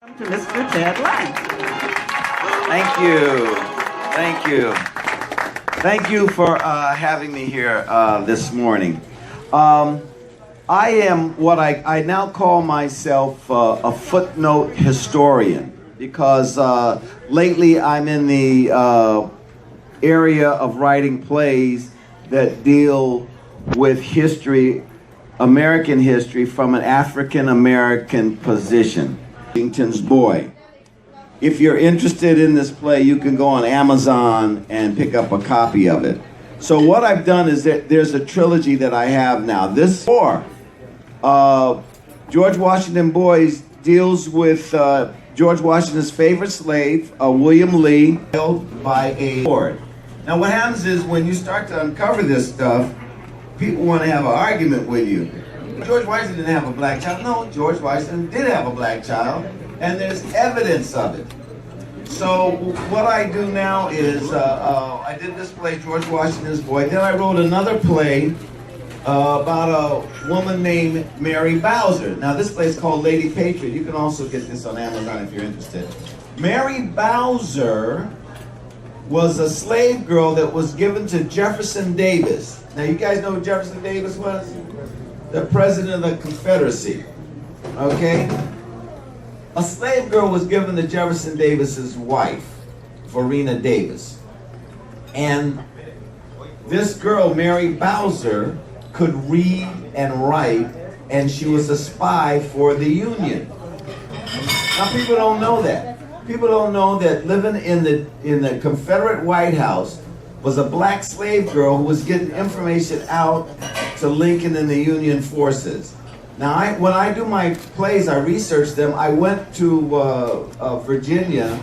To Mr. Ted Lange. Thank you. Thank you. Thank you for having me here this morning. I am what I now call myself a footnote historian because lately I'm in the area of writing plays that deal with history, American history, from an African American position. Washington's Boy. If you're interested in this play, you can go on Amazon and pick up a copy of it. So what I've done is that there's a trilogy that I have now. This George Washington Boys deals with George Washington's favorite slave, William Lee, held by a lord. Now what happens is when you start to uncover this stuff, people want to have an argument with you. George Washington didn't have a black child. No, George Washington did have a black child, and there's evidence of it. So what I do now is, I did this play, George Washington's Boy. Then I wrote another play about a woman named Mary Bowser. Now this play is called Lady Patriot. You can also get this on Amazon if you're interested. Mary Bowser was a slave girl that was given to Jefferson Davis. Now you guys know who Jefferson Davis was? The president of the Confederacy, okay? A slave girl was given to Jefferson Davis's wife, Varina Davis. And this girl, Mary Bowser, could read and write, and she was a spy for the Union. Now people don't know that. People don't know that living in the Confederate White House was a black slave girl who was getting information out to Lincoln and the Union forces. Now, when I do my plays, I research them. I went to Virginia,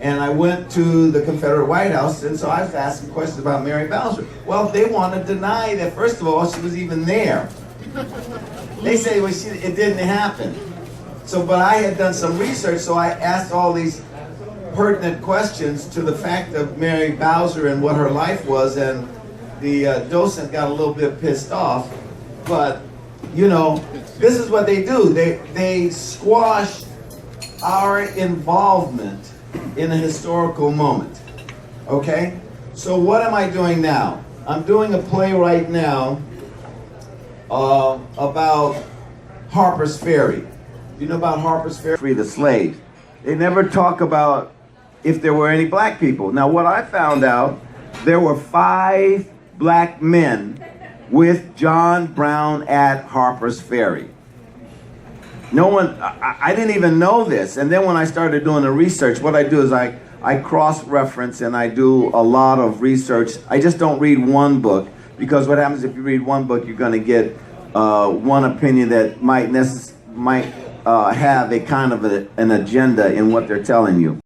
and I went to the Confederate White House, and so I was asking questions about Mary Bowser. Well, they want to deny that, first of all, she was even there. They say, well, it didn't happen. So, but I had done some research, so I asked all these pertinent questions to the fact of Mary Bowser and what her life was, and the docent got a little bit pissed off, but you know, this is what they do. They squash our involvement in a historical moment, okay? So what am I doing now? I'm doing a play right now about Harper's Ferry. You know about Harper's Ferry? Free the slaves. They never talk about if there were any black people. Now what I found out, there were 5 black men with John Brown at Harper's Ferry. No one, I didn't even know this. And then when I started doing the research, what I do is I cross-reference and I do a lot of research. I just don't read one book, because what happens if you read one book, you're gonna get one opinion that might have a kind of an agenda in what they're telling you.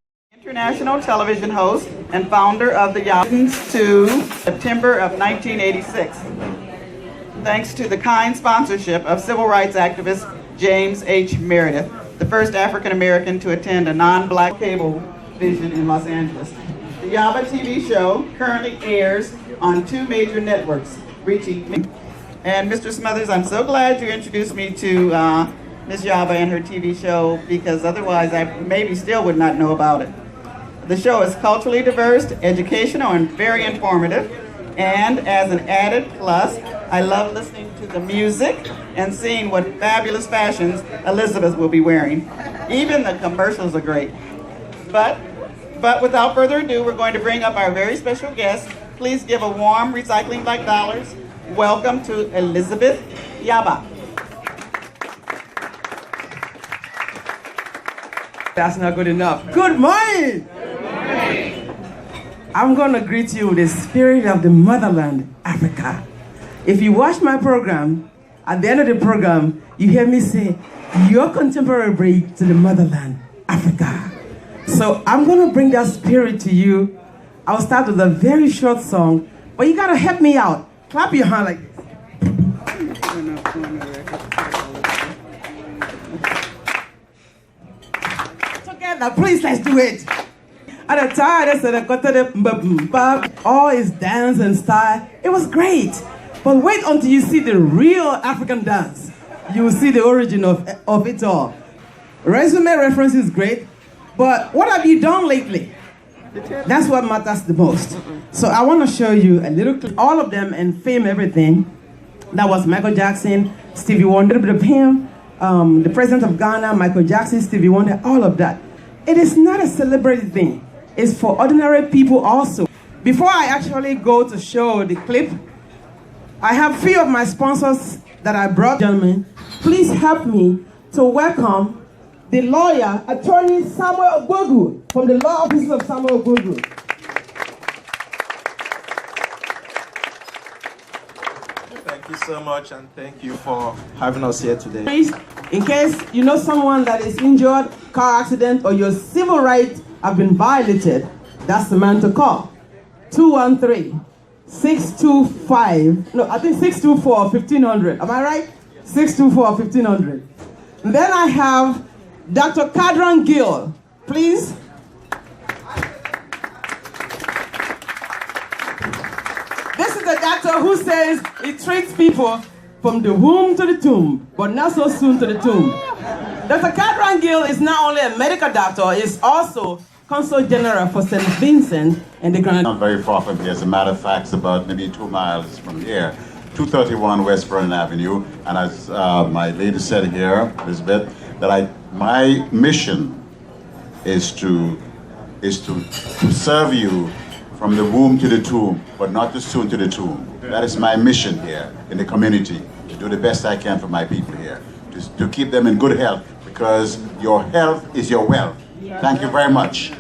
International television host and founder of the Yaba to September of 1986. Thanks to the kind sponsorship of civil rights activist James H. Meredith, the first African American to attend a non-black cable vision in Los Angeles. The Yaba TV show currently airs on 2 major networks, reaching me. And Mr. Smothers, I'm so glad you introduced me to Ms. Yaba and her TV show, because otherwise I maybe still would not know about it. The show is culturally diverse, educational, and very informative. And as an added plus, I love listening to the music and seeing what fabulous fashions Elizabeth will be wearing. Even the commercials are great. But without further ado, we're going to bring up our very special guest. Please give a warm Recycling Black Dollars welcome to Elizabeth Yaba. That's not good enough. Good morning! I'm going to greet you with the spirit of the motherland, Africa. If you watch my program, at the end of the program, you hear me say, your contemporary break to the motherland, Africa. So I'm going to bring that spirit to you. I'll start with a very short song, but you got to help me out. Clap your hand like this. Together, please, let's do it. At the time, they said, all is dance and style. It was great. But wait until you see the real African dance. You will see the origin of it all. Resume reference is great, but what have you done lately? That's what matters the most. So I want to show you a little clip, all of them, and fame everything. That was Michael Jackson, Stevie Wonder, a bit of him, the president of Ghana, Michael Jackson, Stevie Wonder, all of that. It is not a celebrity thing. It's for ordinary people also. Before I actually go to show the clip, I have a few of my sponsors that I brought. Gentlemen, please help me to welcome the lawyer, attorney Samuel Ogbogu, from the law offices of Samuel Ogbogu. Thank you so much, and thank you for having us here today. In case you know someone that is injured, car accident, or your civil rights have been violated, that's the man to call. 213-625, no, I think 624-1500. Am I right? 624-1500. Then I have Dr. Cadron Gill, please. This is the doctor who says he treats people from the womb to the tomb, but not so soon to the tomb. Dr. Cadron Gill is not only a medical doctor, he's also Consul General for St. Vincent and the Grand. Not very far from here. As a matter of fact, it's about maybe 2 miles from here. 231 West Vernon Avenue. And as my lady said here, Elizabeth, that my mission is to serve you from the womb to the tomb, but not too soon to the tomb. That is my mission here in the community, to do the best I can for my people here, to keep them in good health, because your health is your wealth. Thank you very much.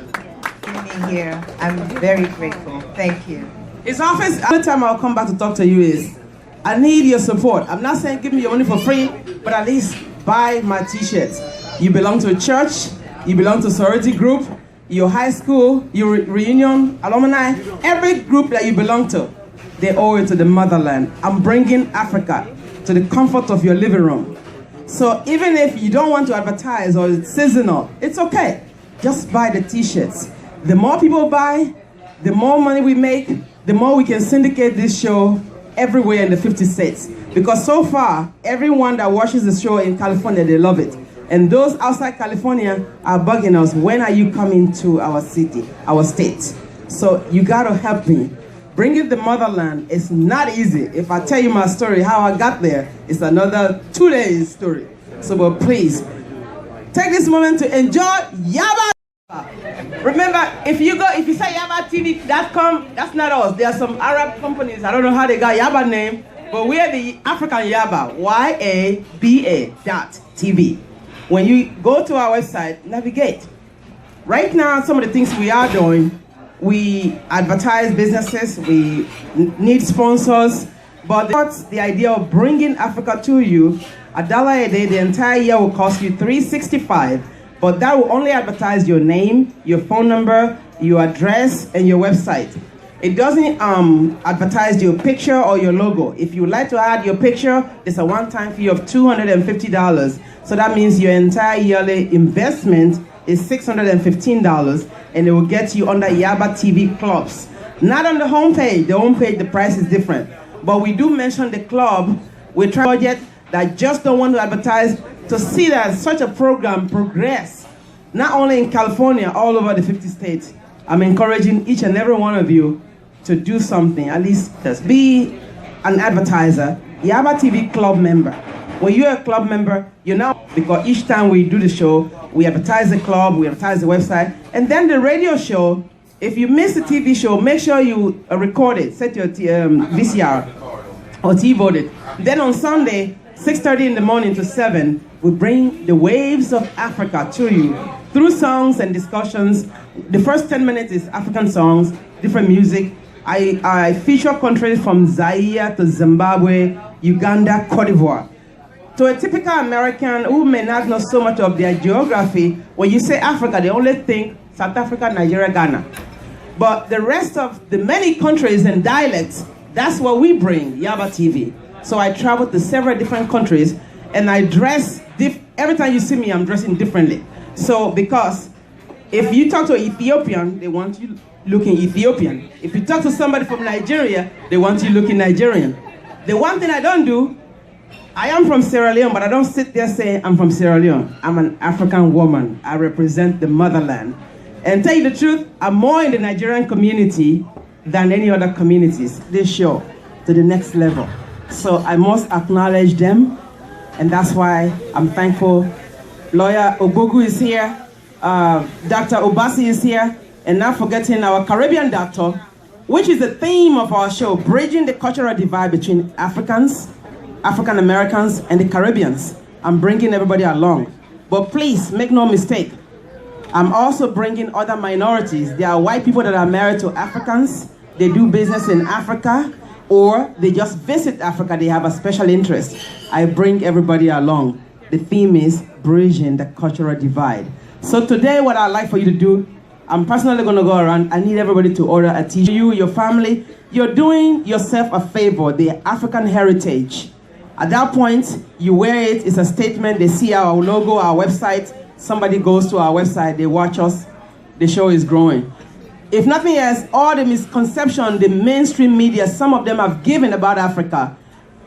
Being here, I'm very grateful. Thank you. His office, every time I'll come back to talk to you is, I need your support. I'm not saying give me your money for free, but at least buy my t-shirts. You belong to a church, you belong to a sorority group, your high school, your reunion, alumni, every group that you belong to, they owe it to the motherland. I'm bringing Africa to the comfort of your living room. So even if you don't want to advertise or it's seasonal, it's okay. Just buy the t-shirts. The more people buy, the more money we make, the more we can syndicate this show everywhere in the 50 states. Because so far, everyone that watches the show in California, they love it. And those outside California are bugging us. When are you coming to our city, our state? So you gotta help me. Bringing the motherland is not easy. If I tell you my story, how I got there, it's another 2 days story. So but please, take this moment to enjoy Yaba. Remember, if you say YabaTV.com, that's not us. There are some Arab companies, I don't know how they got Yaba name, but we are the African Yaba, YABA.TV. When you go to our website, navigate. Right now, some of the things we are doing, we advertise businesses, we need sponsors, but that's the idea of bringing Africa to you. $1 a day, the entire year will cost you $365, but that will only advertise your name, your phone number, your address, and your website. It doesn't advertise your picture or your logo. If you would like to add your picture, it's a one-time fee of $250. So that means your entire yearly investment is $615, and it will get you under Yaba TV clubs. Not on the homepage. The homepage, the price is different. But we do mention the club. We try project that just don't want to advertise, to see that such a program progress, not only in California, all over the 50 states. I'm encouraging each and every one of you to do something, at least just be an advertiser, Yaba TV club member. When you're a club member, you know, because each time we do the show, we advertise the club, we advertise the website, and then the radio show. If you miss the TV show, make sure you record it, set your VCR or TiVo it. Then on Sunday, 6:30 in the morning to 7, we bring the waves of Africa to you through songs and discussions. The first 10 minutes is African songs, different music. I feature countries from Zaire to Zimbabwe, Uganda, Cote d'Ivoire. To a typical American who may not know so much of their geography, when you say Africa, they only think South Africa, Nigeria, Ghana. But the rest of the many countries and dialects, that's what we bring, Yaba TV. So I travel to several different countries, and I dress, every time you see me, I'm dressing differently. So, because if you talk to an Ethiopian, they want you looking Ethiopian. If you talk to somebody from Nigeria, they want you looking Nigerian. The one thing I don't do, I am from Sierra Leone, but I don't sit there saying I'm from Sierra Leone. I'm an African woman. I represent the motherland. And tell you the truth, I'm more in the Nigerian community than any other communities. They show to the next level. So I must acknowledge them, and that's why I'm thankful. Lawyer Ogogu is here, Dr. Obasi is here, and not forgetting our Caribbean doctor, which is the theme of our show, bridging the cultural divide between Africans, African Americans, and the Caribbeans. I'm bringing everybody along. But please, make no mistake, I'm also bringing other minorities. There are white people that are married to Africans, they do business in Africa, or they just visit Africa, they have a special interest. I bring everybody along. The theme is bridging the cultural divide. So today what I'd like for you to do, I'm personally gonna go around, I need everybody to order a t-shirt. You, your family, you're doing yourself a favor, the African heritage. At that point, you wear it, it's a statement, they see our logo, our website, somebody goes to our website, they watch us, the show is growing. If nothing else, all the misconception, the mainstream media, some of them have given about Africa.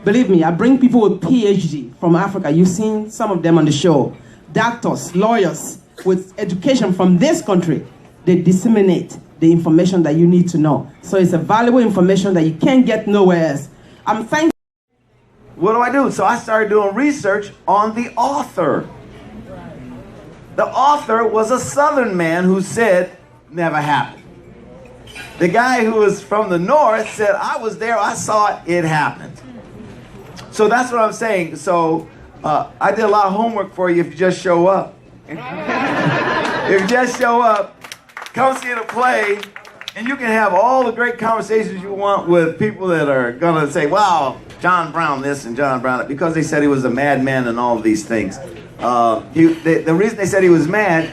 Believe me, I bring people with PhD from Africa. You've seen some of them on the show. Doctors, lawyers with education from this country. They disseminate the information that you need to know. So it's a valuable information that you can't get nowhere else. I'm thankful. What do I do? So I started doing research on the author. The author was a Southern man who said, never happened. The guy who was from the North said, I was there, I saw it, it happened. So that's what I'm saying. So I did a lot of homework for you if you just show up. If you just show up, come see the play, and you can have all the great conversations you want with people that are gonna say, wow, John Brown this and John Brown that, because they said he was a madman and all of these things. The reason they said he was mad